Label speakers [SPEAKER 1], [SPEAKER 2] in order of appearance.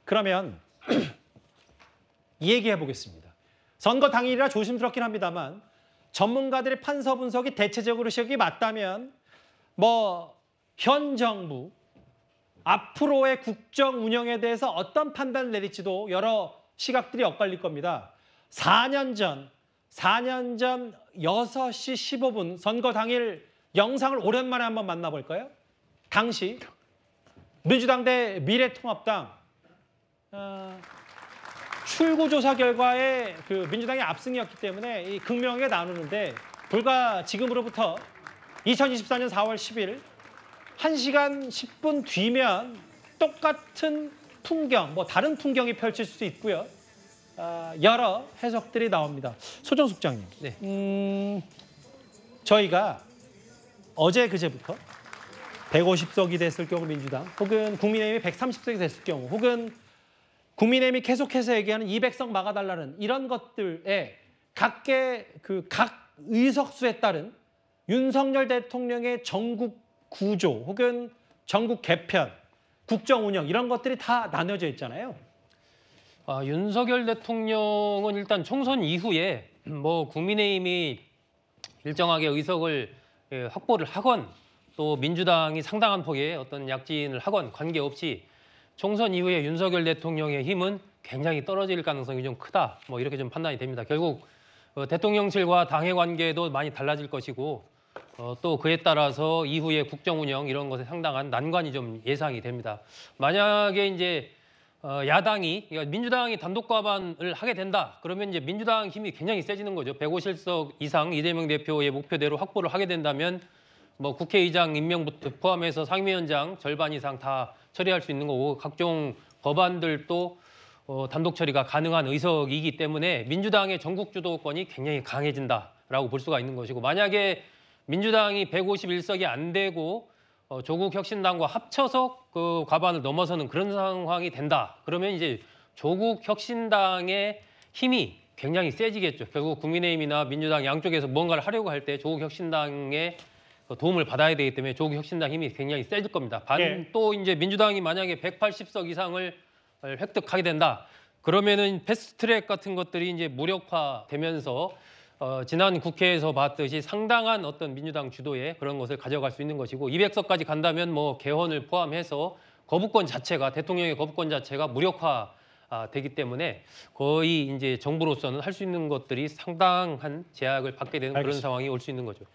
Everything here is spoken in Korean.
[SPEAKER 1] 그러면 이 얘기해 보겠습니다. 선거 당일이라 조심스럽긴 합니다만 전문가들의 판서 분석이 대체적으로 시각이 맞다면 현 정부 앞으로의 국정 운영에 대해서 어떤 판단을 내릴지도 여러 시각들이 엇갈릴 겁니다. 4년 전 6시 15분 선거 당일 영상을 오랜만에 한번 만나볼까요? 당시 민주당 대 미래통합당 출구조사 결과에 민주당이 압승이었기 때문에 이 극명하게 나누는데 불과 지금으로부터 2024년 4월 10일 1시간 10분 뒤면 똑같은 풍경, 다른 풍경이 펼칠 수 있고요. 여러 해석들이 나옵니다. 소정숙장님,
[SPEAKER 2] 네.
[SPEAKER 1] 저희가 어제 그제부터 150석이 됐을 경우 민주당, 혹은 국민의힘이 130석이 됐을 경우, 혹은 국민의힘이 계속해서 얘기하는 200석 막아달라는 이런 것들에 각 의석수에 따른 윤석열 대통령의 전국 구조 혹은 전국 개편, 국정 운영 이런 것들이 다 나눠져 있잖아요.
[SPEAKER 2] 윤석열 대통령은 일단 총선 이후에 국민의힘이 일정하게 의석을 확보를 하건 또 민주당이 상당한 폭의 어떤 약진을 하건 관계없이 총선 이후에 윤석열 대통령의 힘은 굉장히 떨어질 가능성이 좀 크다. 이렇게 좀 판단이 됩니다. 결국 대통령실과 당의 관계도 많이 달라질 것이고 또 그에 따라서 이후에 국정 운영 이런 것에 상당한 난관이 좀 예상이 됩니다. 만약에 이제 야당이 민주당이 단독 과반을 하게 된다. 그러면 이제 민주당 힘이 굉장히 세지는 거죠. 150석 이상 이재명 대표의 목표대로 확보를 하게 된다면 국회의장 임명부터 포함해서 상임위원장 절반 이상 다 처리할 수 있는 거고 각종 법안들도 단독 처리가 가능한 의석이기 때문에 민주당의 전국 주도권이 굉장히 강해진다라고 볼 수가 있는 것이고 만약에 민주당이 151석이 안 되고 조국 혁신당과 합쳐서 그 과반을 넘어서는 그런 상황이 된다. 그러면 이제 조국 혁신당의 힘이 굉장히 세지겠죠. 결국 국민의힘이나 민주당 양쪽에서 뭔가를 하려고 할 때 조국 혁신당의 도움을 받아야 되기 때문에 조국 혁신당 힘이 굉장히 세질 겁니다. 또 이제 민주당이 만약에 180석 이상을 획득하게 된다. 그러면은 패스트트랙 같은 것들이 이제 무력화되면서 지난 국회에서 봤듯이 상당한 어떤 민주당 주도의 그런 것을 가져갈 수 있는 것이고 200석까지 간다면 개헌을 포함해서 거부권 자체가 대통령의 거부권 자체가 무력화 되기 때문에 거의 이제 정부로서는 할 수 있는 것들이 상당한 제약을 받게 되는
[SPEAKER 1] 알겠습니다.
[SPEAKER 2] 그런 상황이 올 수 있는 거죠.